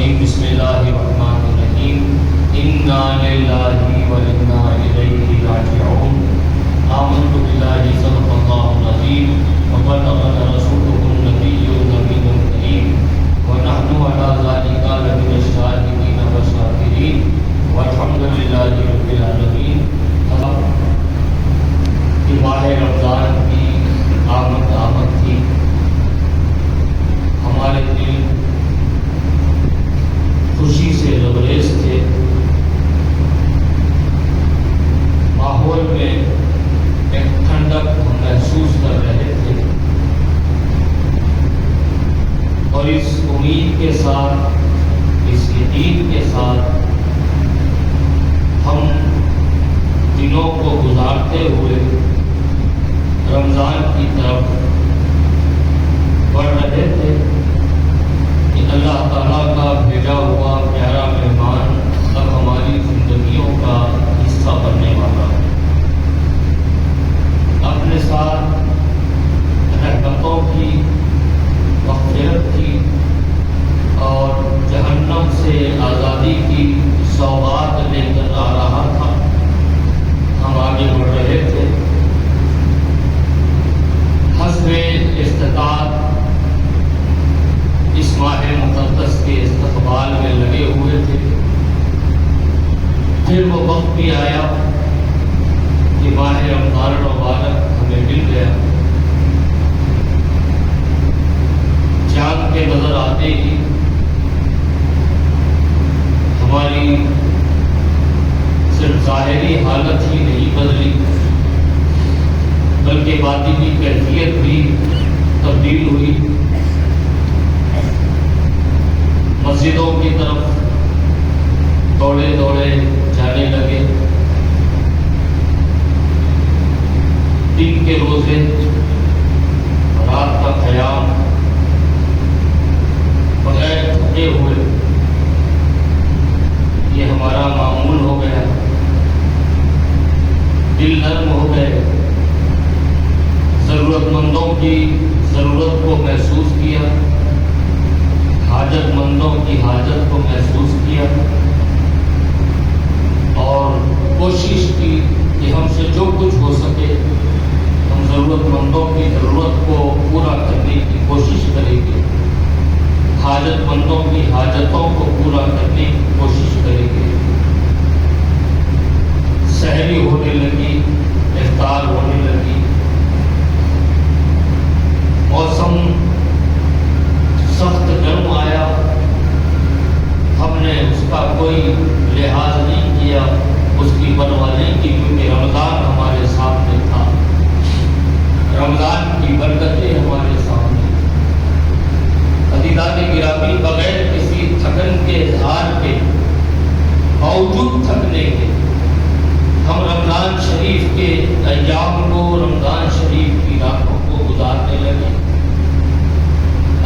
الرجیم بسم اللہ الرحمن الرحیم انا للہ و انا الیہ راجعون آمنت باللہ صدق اللہ العظیم وبلغنا رسوله النبی الامین الکریم ونحن علی ذلک لمن الشاہدین والشاکرین والحمد للہ رب العالمین۔ کہ ماہ رمضان کی آمد تھی، ہمارے دل خوشی سے لبریز تھے، ماحول میں ایک ٹھنڈک ہم محسوس کر رہے تھے، اور اس امید کے ساتھ، اس یقین کے ساتھ ہم دنوں کو گزارتے ہوئے رمضان کی طرف بڑھ رہے تھے کہ اللہ تعالیٰ کا بھیجا ہوا پیارا مہمان اب ہماری زندگیوں کا حصہ بننے والا ہے۔ اپنے ساتھ رحمتوں کی، مغفرت کی اور جہنم سے آزادی کی سوغات لے کر آ رہا تھا۔ ہم آگے بڑھ رہے تھے، حسب استطاعت اس ماہ مقدس کے استقبال میں لگے ہوئے تھے۔ پھر وہ وقت بھی آیا کہ ماہ رمضان المبارک ہمیں مل گیا۔ چاند کے نظر آتے ہی ہماری صرف ظاہری حالت ہی نہیں بدلی، بلکہ باطنی کیفیت بھی تبدیل ہوئی۔ مسجدوں کی طرف دوڑے دوڑے جانے لگے، دن کے روزے، رات کا قیام، بغیر تھکے ہوئے یہ ہمارا معمول ہو گیا۔ دل نرم ہو گئے، ضرورت مندوں کی ضرورت کو محسوس کیا، حاجت مندوں کی حاجت کو محسوس کیا، اور کوشش کی کہ ہم سے جو کچھ ہو سکے ہم ضرورت مندوں کی ضرورت کو پورا کرنے کی کوشش کریں گے، حاجت مندوں کی حاجتوں کو پورا کرنے کی کوشش کریں گے۔ سحری ہونے لگی، افطار ہونے لگی، موسم سخت گرم آیا، ہم نے اس کا کوئی لحاظ نہیں کیا، اس کی پرواہ نہیں کی، کیونکہ رمضان ہمارے سامنے تھا، رمضان کی برکتیں ہمارے سامنے۔ عزیزان گرامی، بغیر کسی تھکن کے اظہار کے، باوجود تھکنے کے، ہم رمضان شریف کے ایام کو، رمضان شریف کی راتوں کو گزارنے لگے۔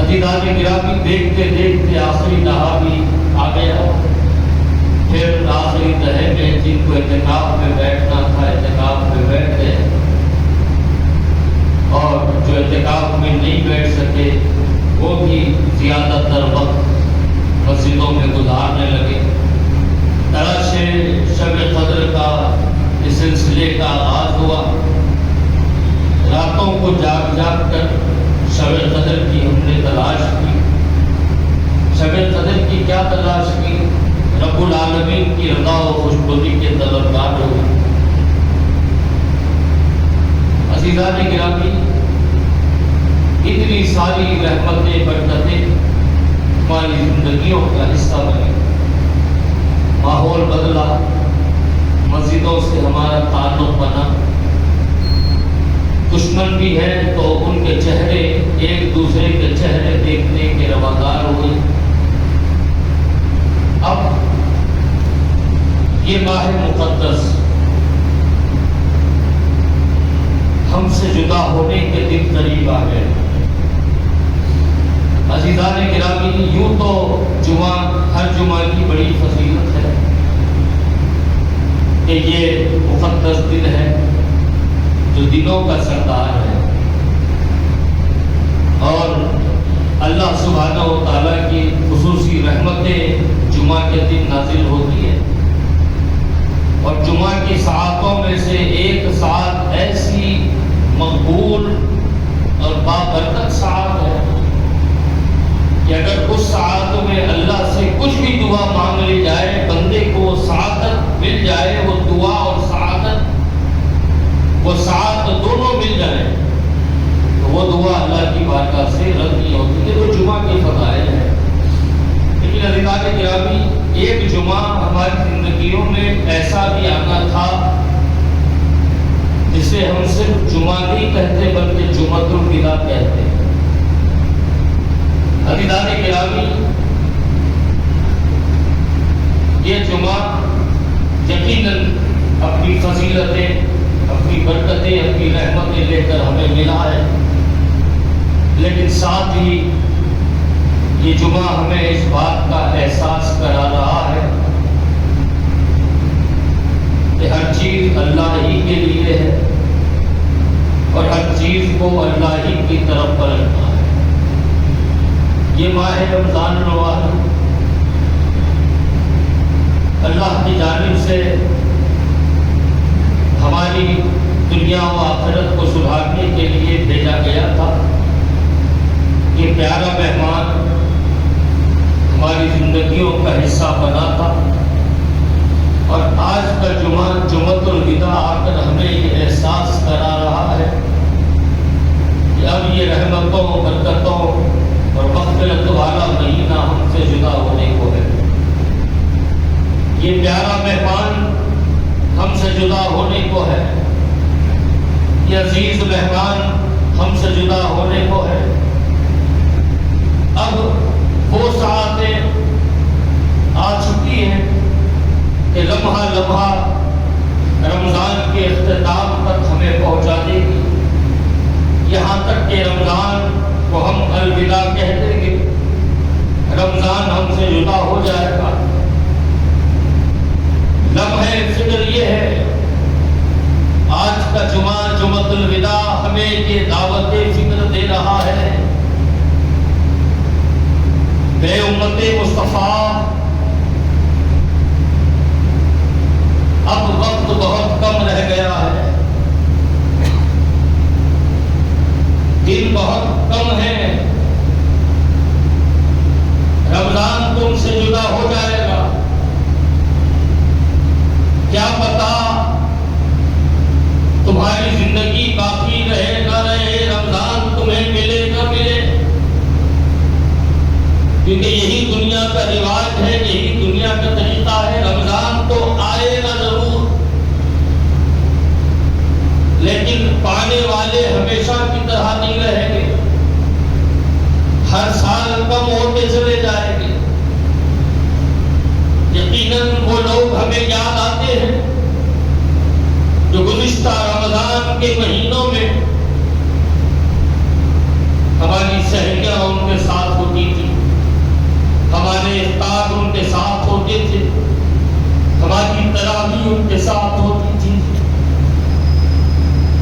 عزیزان گرامی، دیکھتے دیکھتے آخری نہا بھی آ گیا، پھر آخری تہے میں جن کو اعتکاف میں بیٹھنا تھا اعتکاف میں بیٹھ گئے، اور جو اعتکاف میں نہیں بیٹھ سکے وہ بھی زیادہ تر وقت مسجدوں میں گزارنے لگے۔ تلاش شب قدر کا اس سلسلے کا آغاز ہوا، راتوں کو جاگ جاگ کر شب قدر کی ہم نے تلاش کی۔ شب قدر کی کیا تلاش کی؟ رب العالمین کی رضا و خوشبودی کے طلبگار ہوئے۔ عزیزان گرامی، اتنی ساری رحمتیں، برکتیں ہماری زندگیوں کا حصہ بنی، ماحول بدلا، مسجدوں سے ہمارا تعلق بنا، دشمن بھی ہے تو ان کے چہرے ایک دوسرے کے چہرے دیکھنے کے روادار ہوئے۔ اب یہ ماہ مقدس ہم سے جدا ہونے کے دن قریب آ گئے۔ عزیزان گرامی، یوں تو جمعہ، ہر جمعہ کی بڑی فضیلت ہے کہ یہ مقدس دن ہے جو دنوں کا سردار ہے، اور اللہ سبحانہ و تعالیٰ کی خصوصی رحمتیں کے دن نازل ہوتی ہے، اور جمعہ کی ساعتوں میں سے ایک ساعت ایسی مقبول اور بابرکت ساعت ہے کہ اگر اس ساعت میں اللہ سے کچھ بھی دعا مانگ لی جائے، بندے کو وہ سعادت مل جائے، وہ دعا اور سعادت، وہ سعادت دونوں مل جائیں، تو وہ دعا اللہ کی بارگاہ سے رد نہیں ہوتی ہے۔ وہ جمعہ کی فضائل ہے۔ لیکن عزیزان گرامی، ایک جمعہ ہماری زندگیوں میں ایسا بھی آنا تھا جسے ہم صرف جمعہ نہیں کہتے بلکہ جمعۃ الوداع کہتے ہیں۔ عزیزان گرامی، یہ جمعہ یقیناً اپنی فضیلتیں، اپنی برکتیں، اپنی رحمتیں لے کر ہمیں ملا ہے، لیکن ساتھ ہی یہ جمعہ ہمیں اس بات کا احساس کرا رہا ہے کہ ہر چیز اللہ ہی کے لیے ہے اور ہر چیز کو اللہ ہی کی طرف پلٹنا ہے۔ یہ ماہ رمضان المبارک اللہ کی جانب سے ہماری دنیا و آخرت کو سدھارنے کے لیے بھیجا گیا تھا۔ یہ پیارا مہمان ہماری زندگیوں کا حصہ بنا تھا، اور آج کا جمعہ جمعۃ الوداع آ کر ہمیں یہ احساس کرا رہا ہے کہ اب یہ رحمتوں، برکتوں اور مغفرت والا مہینہ ہم سے جدا ہونے کو ہے۔ یہ پیارا مہمان ہم سے جدا ہونے کو ہے، یہ عزیز مہمان ہم سے جدا ہونے کو ہے۔ اب وہ ساعتیں آ چکی ہیں کہ لمحہ لمحہ رمضان کے اختتام تک ہمیں پہنچا دے گی، یہاں تک کہ رمضان کو ہم الوداع کہہ دیں گے، رمضان ہم سے جدا ہو جائے گا۔ لمحہ فکر یہ ہے، آج کا جمعہ جمعۃ الوداع ہمیں یہ دعوت فکر دے رہا ہے، بے امت مصطفیٰ، اب وقت بہت کم رہ گیا ہے، دن بہت کم ہے، رمضان تم سے جدا ہو جائے گا۔ کیا پتا تمہاری زندگی باقی رہے نہ رہے، رمضان تمہیں ملے نہ ملے، کیونکہ یہی دنیا کا رواج ہے، یہی دنیا کا طریقہ ہے۔ رمضان تو آئے گا ضرور، لیکن پانے والے ہمیشہ کی طرح نہیں رہیں گے، ہر سال کم ہوتے چلے جائیں گے۔ یقیناً وہ لوگ ہمیں یاد آتے ہیں جو گزشتہ رمضان کے مہینوں میں ہماری سحریاں ان کے ساتھ ہوتی تھی، ہمارے افطار ان کے ساتھ ہوتے تھے، ہماری تراویح ان کے ساتھ ہوتی تھی،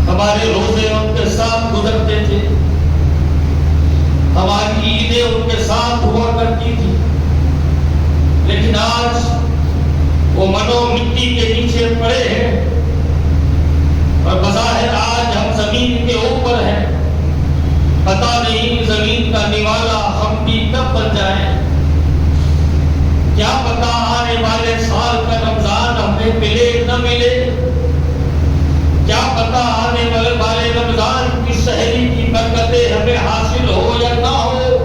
ہمارے روزے ان کے ساتھ گزرتے تھے، ہماری عیدیں ان کے ساتھ ہوا کرتی تھی۔ لیکن آج وہ منو مٹی کے نیچے پڑے ہیں، اور بظاہر آج ہم زمین کے اوپر ہیں، پتہ نہیں زمین کا نوالا ہم بھی کب بن جائیں، کیا پتا آنے والے سال کا رمضان ہمیں ملے نہ ملے، کیا پتا آنے والے رمضان کی سحری کی برکتیں ہمیں حاصل ہو یا نہ ہو،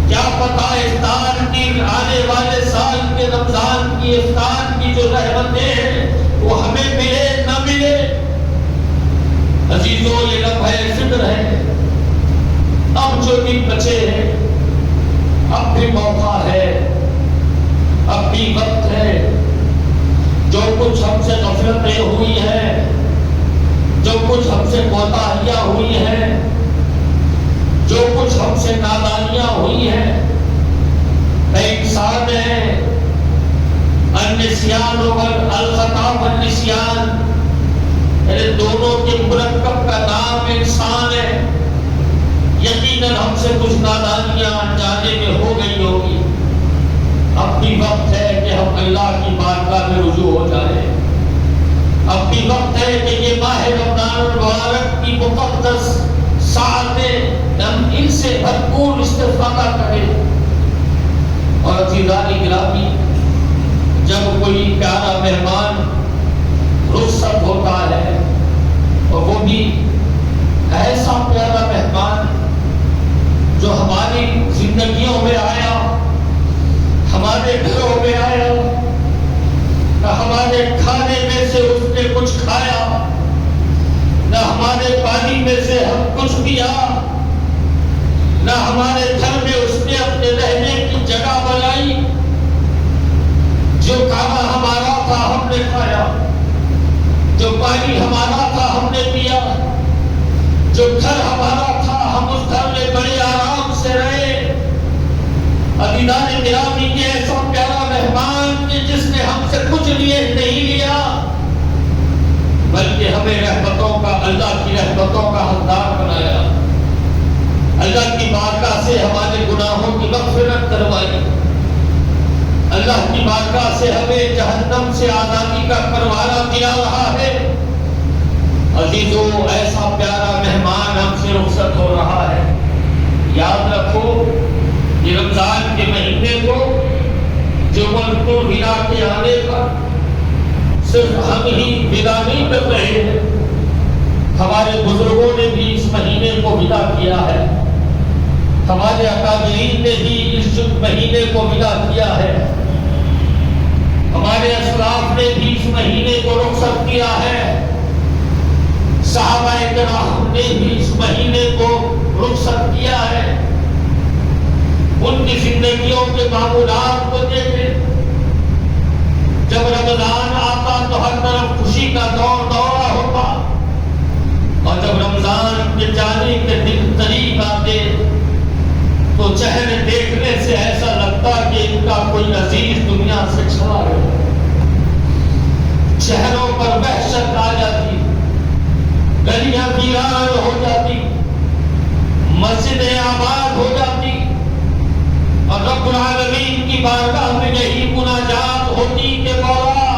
کیا پتا افطار کی آنے والے سال کے رمضان کی افطار کی جو رحمتیں ہیں وہ ہمیں ملے نہ ملے۔ عزیزوں، یہ لمحہ فکر ہے، اب جو بھی بچے ہیں، اب بھی موقع ہے، اب بھی وقت ہے۔ جو کچھ ہم سے غفلتیں ہوئی ہیں، جو کچھ ہم سے کوتاہیاں ہوئی ہیں، جو کچھ ہم سے نادانیاں ہوئی ہیں، انسان ہے، النسیان والخطا والنسیان، دونوں کے مرکب کا نام انسان ہے۔ یقیناً ہم سے کچھ نادانیاں انجانے میں ہو گئی ہوگی، اب بھی بارگاہ میں رجوع ہو جائے۔ اب بھی وقت ہے کہ یہ ماہ رمضان المبارک کی مقدس ساعتیں ہم ان سے بھرپور استفادہ کریں۔ اور عزیزان گرامی، جب کوئی پیارا مہمان رخصت ہوتا ہے اور وہ بھی ایسا پیارا مہمان جو ہماری زندگیوں میں آیا، ہمارے گھروں میں آیا، نہ ہمارے کھانے میں سے اس نے کچھ کھایا، نہ ہمارے پانی میں سے ہم کچھ پیا، نہ ہمارے گھر میں اس نے اپنے رہنے کی جگہ بنائی، جو کھانا ہمارا تھا ہم نے کھایا، جو پانی ہمارا تھا ہم نے پیا، جو گھر ہمارا تھا ہم اس گھر میں بڑے آرام سے رہے۔ عزیزان گرامی، یہ ایسا پیارا مہمان کہ جس نے ہم سے کچھ لیے نہیں لیا، بلکہ ہمیں رحمتوں کا، اللہ کی رحمتوں کا حقدار بنایا، اللہ کی بارگاہ سے ہمارے گناہوں کی مغفرت کروائی، اللہ کی بارگاہ سے ہمیں جہنم سے آزادی کا پروانہ دیا رہا ہے۔ عزیزو، ایسا پیارا مہمان ہم سے رخصت ہو رہا ہے۔ یاد رکھو، یہ رمضان کے مہینے کو جو ملک کو بنا کے آنے پر صرف ہم ہی ودا نہیں کر رہے ہیں، ہمارے بزرگوں نے بھی اس مہینے کو ودا کیا ہے، ہمارے اکابرین نے بھی اس مہینے کو ودا کیا ہے، ہمارے اسلاف نے بھی اس مہینے کو رخصت کیا ہے، صحابہ کرام نے بھی اس مہینے کو رخصت کیا ہے۔ ان کی زندگیوں کے معمولات کو دیکھیں، جب رمضان آتا تو ہر طرف خوشی کا دورہ ہوتا، اور جب رمضان کے جانے کے دن قریب آتے تو چہرے دیکھنے سے ایسا لگتا کہ ان کا کوئی عزیز دنیا سے چلا گیا، چہروں پر وحشت آ جاتی، گلیاں ویران ہو جاتی، مسجدیں آباد ہو جاتی، اور رب العالمین کی بارگاہ میں یہی مناجات ہوتی کہ مولا،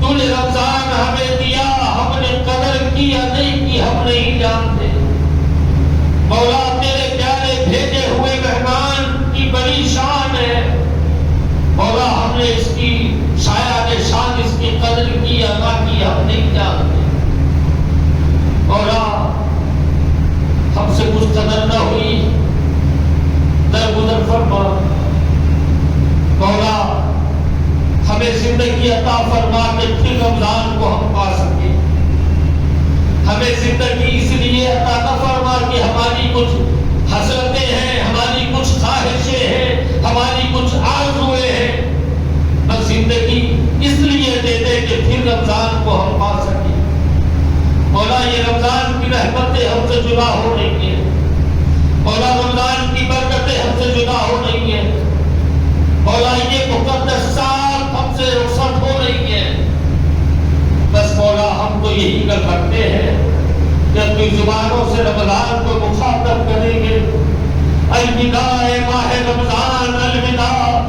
تو نے رمضان ہمیں دیا، ہم نے قدر کی یا نہیں کی ہم نہیں جانتے، مولا تیرے پیارے بھیجے ہوئے مہمان کی بڑی شان ہے، مولا ہم نے اس کی شایان شان اس کی قدر کی یا نہ کی ہم نہیں جانتے، مولا ہم سے کچھ قدر نہ ہوئی، درگزر فرما، مولا ہمیں زندگی عطا فرما کہ پھر رمضان کو ہم پا سکیں، ہمیں زندگی اس لیے عطا نہ فرما کہ ہماری کچھ حسرتیں ہیں، ہماری کچھ خواہشیں ہیں، ہماری کچھ آرزویں ہیں، بس زندگی اس لیے دے دے کہ پھر رمضان کو ہم پا سکیں۔ مولا یہ رمضان کی رحمتیں ہم سے جدا ہو رہی ہیں، مولا رمضان کی برکتیں ہم سے جدا ہو رہی ہیں، مولا یہ مقدس سال ہم سے رخصت ہو رہی ہے، بس مولا ہم تو یہی کر سکتے ہیں کہ اپنی زبانوں سے رمضان کو مخاطب کریں گے، الوداع ماہ رمضان، الوداع،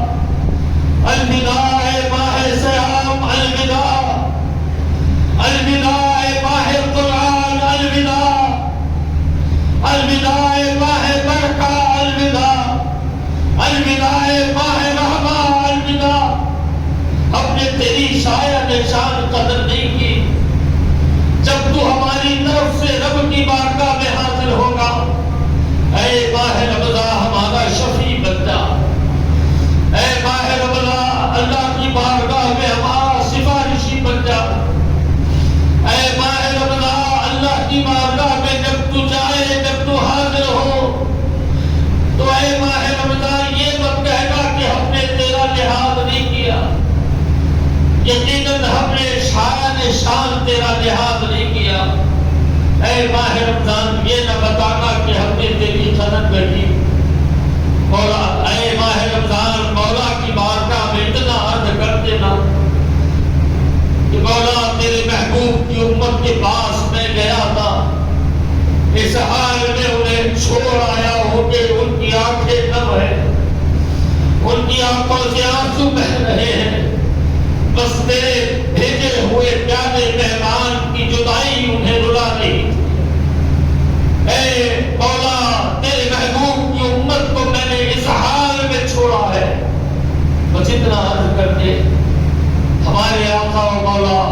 الوداع ماہ صیام، الوداع، الوداع ماہ قرآن، الوداع، الوداع ماہ برکہ، الوداع، الوداع ماہ رحمہ، الوداع۔ ہم نے تیری شایان شان قدر نہیں کی، جب تو ہماری طرف سے رب کی بارگاہ میں حاضر ہوگا، اے ماہ رمضان ہمارا شفیع بن جا، اے ماہ رمضان اللہ کی بارگاہ میں ہمارا سفارشی بن جا، اے ماہ رمضان اللہ کی بارگاہ میں جب تو جائے، جب تو حاضر ہو تو اے ماہ رمضان یہ مت کہنا کہ ہم نے تیرا لحاظ نہیں کیا، یقیناً ہم نے شایان شان تیرا لحاظ نہیں کیا، اے ماہ رمضان یہ نہ بتانا کہ ہم نے تیری خدمت کی، مولا اے ماہ رمضان مولا کی بارگاہ میں اتنا عرض کر دینا کہ مولا تیرے محبوب کی امت کے پاس میں گیا تھا، اس حال میں انہیں چھوڑ آیا ہو کہ ان کی آنکھیں نم ہیں، ان کی آنکھوں سے آنسو بہہ رہے ہیں، بس تیرے بھیجے ہوئے پیارے مہمان کی جدائی انہیں رلا نہیں۔ اے مولا تیرے محبوب کی امت کو میں نے اس حال میں چھوڑا ہے۔ بس اتنا عرض کر کے ہمارے آقا و مولا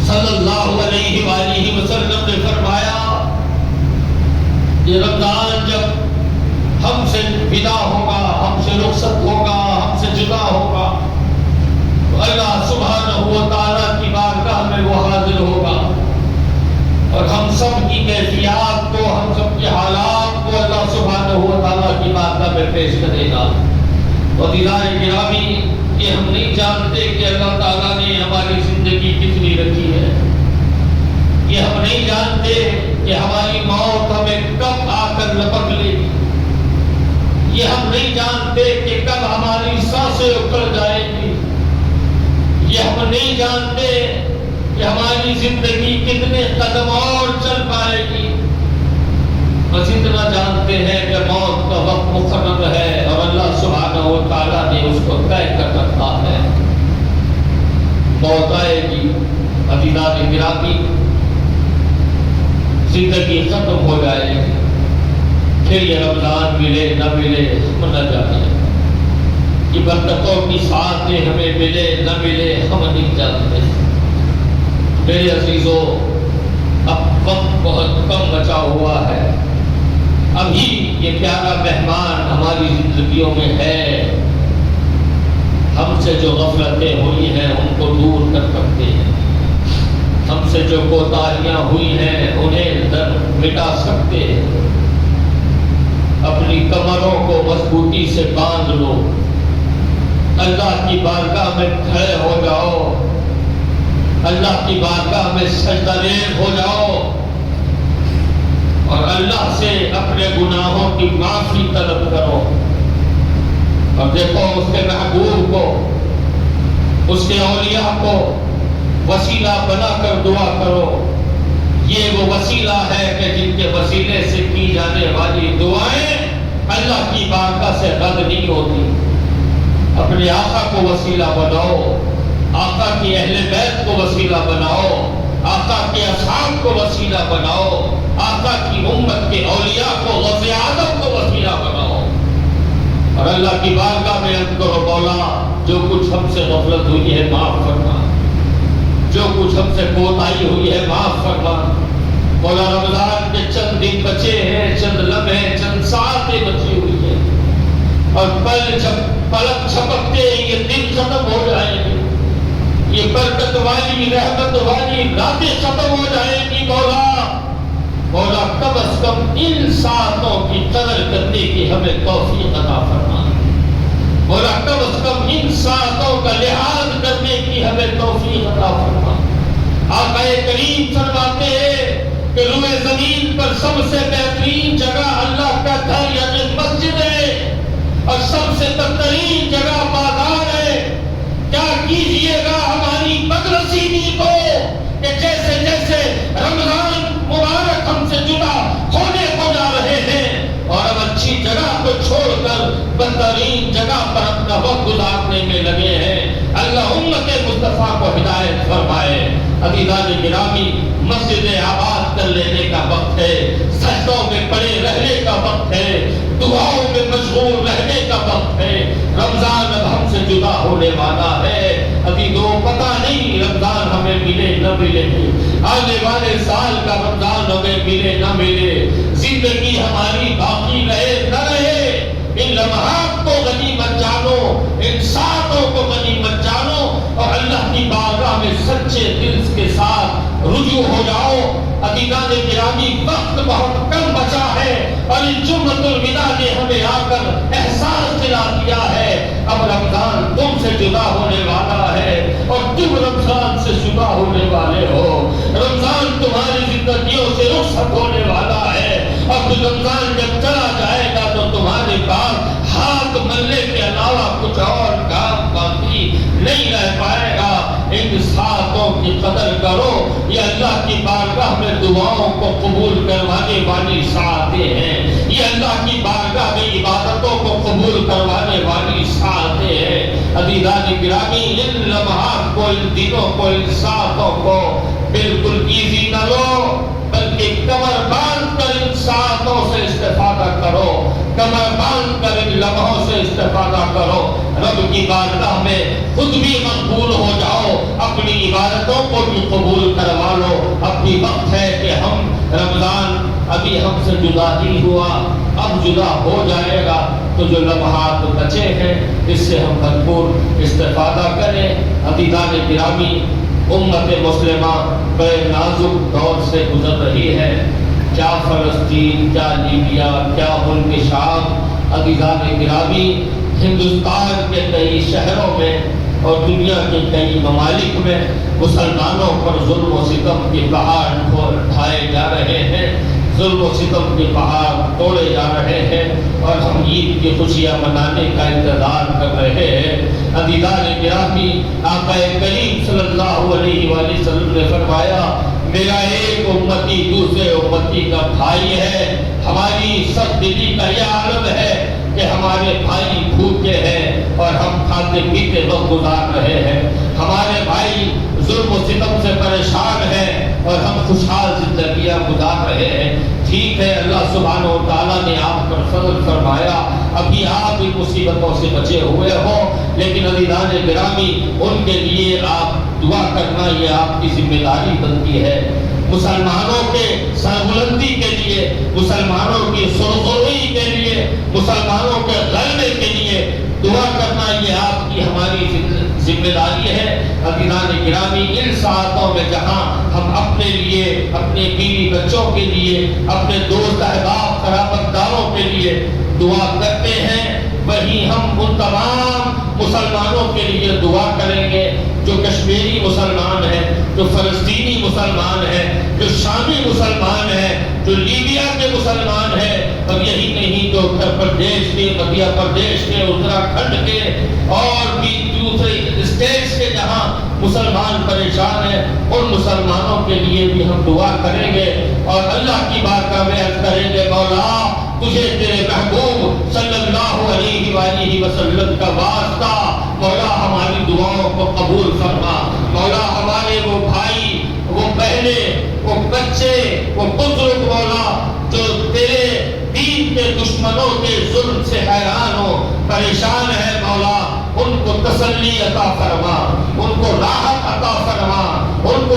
صلی اللہ علیہ وآلہ وسلم نے فرمایا یہ رمضان جب ہم سے ودا ہوگا، ہم سے رخصت ہوگا، ہم سے جدا ہوگا تو اللہ سبحانہ و تعالیٰ کی بارگاہ میں وہ حاضر ہوگا اور ہم سب کی کیفیات کو، ہم سب کے حالات کو اللہ سبحانہ و تعالیٰ کی بارگاہ میں پیش کرے گا۔ تو عزیزان گرامی، یہ ہم نہیں جانتے کہ اللہ تعالیٰ نے ہماری زندگی کتنی رکھی ہے، یہ ہم نہیں جانتے کہ ہماری موت ہمیں کب آ کر لپک لے گی، یہ ہم نہیں جانتے کہ کب ہماری سانسیں اکھڑ جائیں گی، یہ ہم نہیں جانتے کہ ہماری زندگی کتنے قدم اور چل پائے گی۔ بس اتنا جانتے ہیں کہ موت کا وقت مقرر ہے اور اللہ سبحانہ و تعالیٰ نے اس کو طے کر رکھا ہے، موت آئے گی۔ عزیزان گرامی، زندگی ختم ہو جائے گی، پھر یہ رمضان ملے نہ ملے ہم نہ جانے، یہ برکتوں کی ساتھ ہمیں ملے نہ ملے ہم نہیں جانتے۔ میرے عزیزوں، اب وقت بہت کم بچا ہوا ہے، ابھی یہ پیارا مہمان ہماری زندگیوں میں ہے، ہم سے جو غفلتیں ہوئی ہیں ان کو دور کر سکتے ہیں، ہم سے جو کوتاہیاں ہوئی ہیں انہیں مٹا سکتے ہیں۔ اپنی کمروں کو مضبوطی سے باندھ لو، اللہ کی بارگاہ میں کھڑے ہو جاؤ، اللہ کی بارگاہ میں سجدہ ریز ہو جاؤ اور اللہ سے اپنے گناہوں کی معافی طلب کرو، اور دیکھو اس کے محبوب کو، اس کے اولیاء کو وسیلہ بنا کر دعا کرو۔ یہ وہ وسیلہ ہے کہ جن کے وسیلے سے کی جانے والی دعائیں اللہ کی بارگاہ سے رد نہیں ہوتی۔ اپنے آقا کو وسیلہ بناؤ، آقا کی اہل بیت کو وسیلہ بناؤ، آقا کے اصحاب کو وسیلہ بناؤ، آقا کی امت کے اولیاء کو غوث اعظم کو وسیلہ بناؤ، اور اللہ کی بارگاہ میں عرض کرو مولا جو کچھ ہم سے غفلت ہوئی ہے معاف فرما، جو کچھ ہم سے کوتاہی ہوئی ہے معاف فرما۔ مولا رمضان کے چند دن بچے ہیں، چند لمحے، چند ساعتیں بچی ہوئی ہیں، اور پلک جھپکتے یہ دن ختم ہو جائیں گے، یہ برکت والی رحمت والی راتیں ختم ہو جائیں گی۔ مولا کم از کم ان ساعتوں کی قدر کرنے کی ہمیں توفیق عطا فرما، مولا کم از کم ان ساعتوں کا لحاظ کرنے کی ہمیں توفیق عطا فرما۔ آقا کریم فرماتے ہیں کہ روئے زمین پر سب سے بہترین جگہ اللہ کا گھر یعنی مسجد ہے، اور سب سے بدترین جگہ بازار ہے۔ کیا کیجئے گا ہماری بدنصیبی کو کہ جیسے جیسے رمضان مبارک ہم سے جدا ہونے کو جا رہے ہیں اور اب اچھی جگہ کو چھوڑ کر بدترین جگہ پر اپنا وقت گزارنے میں لگے ہیں۔ اللہ امت مصطفیٰ کو ہدایت فرمائے۔ عزیزان گرامی، مسجد آباد کر لینے کا وقت ہے، سجدوں میں پڑے رہنے کا وقت ہے، دعاؤں میں مشغول رہنے کا وقت ہے۔ رمضان اب ہم سے جدا ہونے والا ہے۔ عزیزوں، پتہ نہیں رمضان ہمیں ملے نہ ملے، آنے والے سال کا رمضان ہمیں ملے نہ ملے، زندگی ہماری باقی رہے نہ رہے، ان لمحات کو غنیمت جانو، ان ساعتوں کو غنیمت جانو، اور اللہ کی بارگاہ میں سچے دل کے ساتھ رجوع ہو جاؤ۔ عزیزان گرامی، وقت بہت کم بچا ہے اور اس جمعۃ الوداع نے ہمیں آ کر احساس دلا دیا ہے اب رمضان تم سے جدا ہونے والا ہے اور تم رمضان سے جدا ہونے والے ہو۔ رمضان تمہاری زندگیوں سے رخصت ہونے والا ہے، اور رمضان جب چلا جائے گا تو تمہارے پاس ہاتھ ملنے کے علاوہ کچھ اور کام باقی نہیں رہ پائے گا۔ ان ساعتوں کی قدر کرو، یہ اللہ کی بارگاہ میں دعاؤں کو قبول کروانے والی ساعتیں ہیں، یہ اللہ کی بارگاہ میں عبادتوں کو قبول کروانے والی ساعتیں ہیں۔ عزیزان گرامی ان لمحات کو، ان دنوں کو، ان ساعتوں کو بالکل ایزی نہ لو، بلکہ کمر باندھ کر ان ساعتوں سے استفادہ کرو، کمر باندھ کر ان لمحوں سے استفادہ کرو، رب کی بارگاہ میں خود بھی مقبول ہو جاؤ، اپنی عبادتوں کو بھی قبول کروا لو۔ ابھی وقت ہے کہ ہم رمضان ابھی ہم سے جدا نہیں ہوا، اب جدا ہو جائے گا، تو جو لمحات بچے ہیں اس سے ہم بھرپور استفادہ کریں۔ عزیزان گرامی، امت مسلمہ بڑے نازک دور سے گزر رہی ہے، کیا فلسطین، کیا لیبیا، کیا ملک شام۔ عزیزان گرامی، ہندوستان کے کئی شہروں میں اور دنیا کے کئی ممالک میں مسلمانوں پر ظلم و ستم کے پہاڑ اٹھائے جا رہے ہیں، ظلم و ستم کے پہاڑ توڑے جا رہے ہیں، اور ہم عید کی خوشیاں منانے کا انتظار کر رہے ہیں۔ عزیزان گرامی، آقا کریم صلی اللہ علیہ وآلہ وسلم نے فرمایا، میرا ایک امتی دوسرے امتی کا بھائی ہے۔ ہماری سب دلی کا یہ عالم ہے کہ ہمارے بھائی بھوکے ہیں اور ہم کھاتے پیتے وقت گزار رہے ہیں، ہمارے بھائی ظلم و ستم سے پریشان ہیں اور ہم خوشحال زندگیاں گزار رہے ہیں۔ ٹھیک ہے، اللہ سبحانہ و تعالیٰ نے آپ پر فضل فرمایا، ابھی آپ ان مصیبتوں سے بچے ہوئے ہو، لیکن عزیزان گرامی ان کے لیے آپ دعا کرنا یہ آپ کی ذمہ داری بنتی ہے۔ مسلمانوں کے سربلندی کے لیے، مسلمانوں کی سرخروئی کے لیے، مسلمانوں کے غلبے کے لیے دعا کرنا یہ آپ کی ہماری ذمہ داری ہے۔ عزیزان گرامی، ان ساعتوں میں جہاں ہم اپنے لیے، اپنے بیوی بچوں کے لیے، اپنے دوست احباب قرابت داروں کے لیے دعا کرتے ہیں، وہیں ہم ان تمام مسلمانوں کے لیے دعا کریں گے جو کشمیری مسلمان ہیں، جو فلسطینی مسلمان ہیں، جو شامی مسلمان ہیں، جو لیبیا کے مسلمان ہیں، اور یہی نہیں جو اتر پردیش کے، مدھیہ پردیش کے، اتراکھنڈ کے اور بھی دوسرے اسٹیٹس کے جہاں مسلمان پریشان ہیں، ان مسلمانوں کے لیے بھی ہم دعا کریں گے اور اللہ کی بارگاہ میں عرض کریں گے، مولا تجھے تیرے محبوب صلی اللہ علیہ وآلہ وسلم کا واسطہ، مولا ہماری دعاؤں کو قبول فرما، مولا ہمارے وہ بھائی، وہ بہنیں، وہ بچے، وہ بزرگ، مولا جو تیرے دین کے دشمنوں کے ظلم سے حیران ہو، پریشان ہے، مولا ان کو تسلی عطا فرما، ان کو راحت عطا فرما، ان کو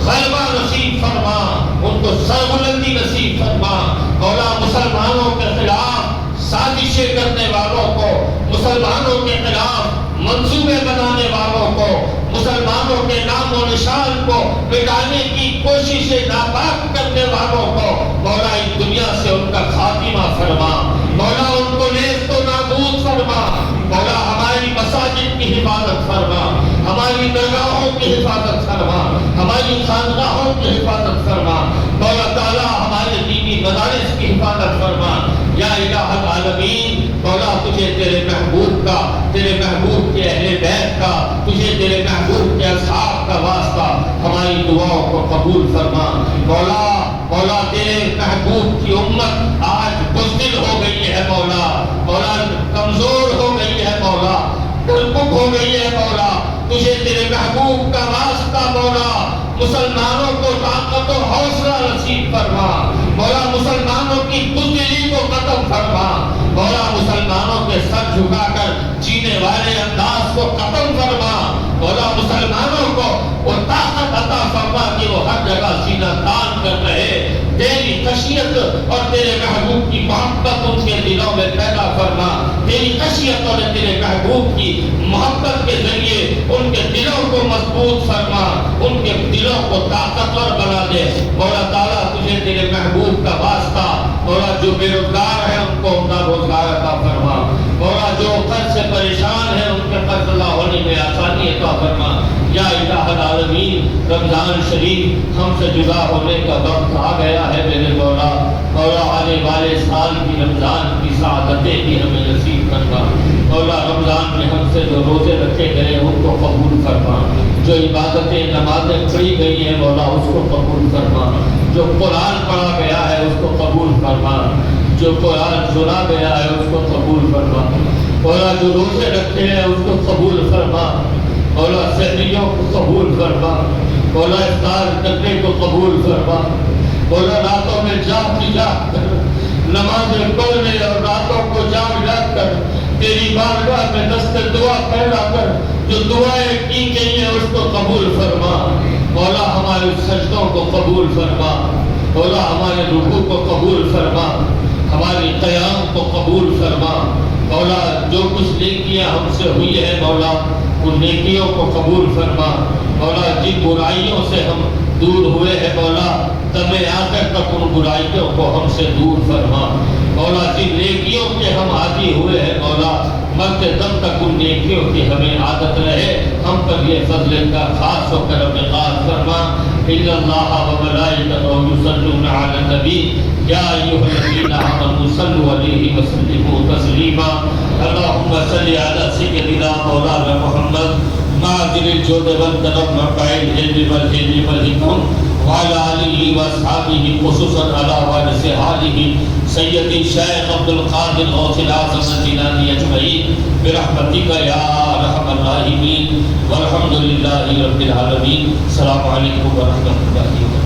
غلبہ نصیب فرما، ان کو سربلندی نصیب فرما۔ مولا مسلمانوں کے خلاف سازشیں کرنے والوں کو، مسلمانوں کے خلاف منصوبے بنانے والوں کو، مسلمانوں کے نام و نشان کو مٹانے کی کوششیں ناپاک کرنے والوں کو، مولا اس دنیا سے ان کا خاتمہ فرما، مولا ان کو نیست و نابود فرما، مولا ہماری مساجد کی حفاظت فرما، ہماری درگاہوں کی حفاظت فرما، ہماری خانقاہوں کی حفاظت فرما، مولا تعالیٰ ہمارے دینی مدارس کی حفاظت فرما۔ یا الہ العالمین، مولا تجھے تیرے محبوب کا، تیرے محبوب کے اہل بیت کا، تجھے تیرے محبوب کے اصحاب کا واسطہ ہماری دعاؤں کو قبول فرما۔ مولا تیرے محبوب کی امت آج بزدل ہو گئی ہے، مولا کمزور ہو گئی ہے، مولا ڈرپک ہو گئی ہے، مولا تجھے تیرے محبوب کا واسطہ، مولا مسلمانوں کو طاقت و حوصلہ نصیب فرما، مولا مسلمانوں کی بزدلی کو ختم فرما، مولا مسلمانوں کے سر جھکا کر جینے والے انداز کو ختم فرما، مولا مسلمانوں کو وہ طاقت عطا فرما کہ وہ ہر جگہ سینہ تان کر رہے، تیری خشیت اور تیرے محبوب کی محبت ان کے دلوں میں پیدا فرما، تیری خشیت اور تیرے محبوب کی محبت کے ذریعے ان کے دلوں کو مضبوط فرما، ان کے دلوں کو طاقتور بنا دے۔ مولا تعالیٰ تجھے تیرے محبوب کا واسطہ، مولا جو بے روزگار ہے ان کو ان کا روزگار عطا فرما، مولا جو قرض سے پریشان ہے ان کے قرض ادا ہونے میں آسانی عطا فرما۔ یا الہ العالمین، رمضان شریف ہم سے جدا ہونے کا وقت آ گیا ہے میرے مولا، مولا آنے والے سال کی رمضان کی سعادتیں بھی ہمیں نصیب کرنا، مولا رمضان میں ہم سے جو روزے رکھے گئے ان کو قبول فرما، جو عبادتیں نمازیں پڑھی گئی ہیں مولا اس کو قبول فرما، جو قرآن پڑھا گیا ہے اس کو قبول فرما، جو قرآن سنا گیا ہے اس کو قبول فرما، مولا جو روزے رکھتے ہیں اس کو قبول فرما، مولا سحریوں کو قبول فرما، مولا افطار کرنے کو قبول فرما، مولا راتوں میں جاگ کر نمازیں پڑھنے اور راتوں کو جاگ کر تیری بارگاہ میں دست دعا پھیلا کر جو دعائیں کی گئی ہیں اس کو قبول فرما، مولا ہمارے سجدوں کو قبول فرما، مولا ہمارے رکوع کو قبول فرما، ہماری قیام کو قبول فرما، مولا جو کچھ نیکیاں ہم سے ہوئی ہے مولا ان نیکیوں کو قبول فرما، مولا جن برائیوں سے ہم دور ہوئے ہیں مولا دم آخر تک ان برائیوں کو ہم سے دور فرما، مولا جن نیکیوں کے ہم عادی ہوئے ہیں مولا مرتے دم تک ان نیکیوں کی ہمیں عادت رہے، ہم پر یہ فضل کا خاص و کرم خاص فرما۔ ان اللہ و ملائکتہ یصلون علی النبی یا ایھا الذین آمنوا صلوا علیہ وسلموا تسلیما۔ اللہم صل علی سیدنا مولانا محمد معدن الجود والکرم منبع العلم والحلم والحکم وعلى آلہ واصحابہ خصوصا علی وارث آلہ سیدی شیخ عبد القادر غوث الاعظم الجیلانی اجمعین برحمتک یا ارحم الراحمین والحمد للہ رب العالمین۔ السلام علیکم ورحمۃ اللہ وبرکاتہ۔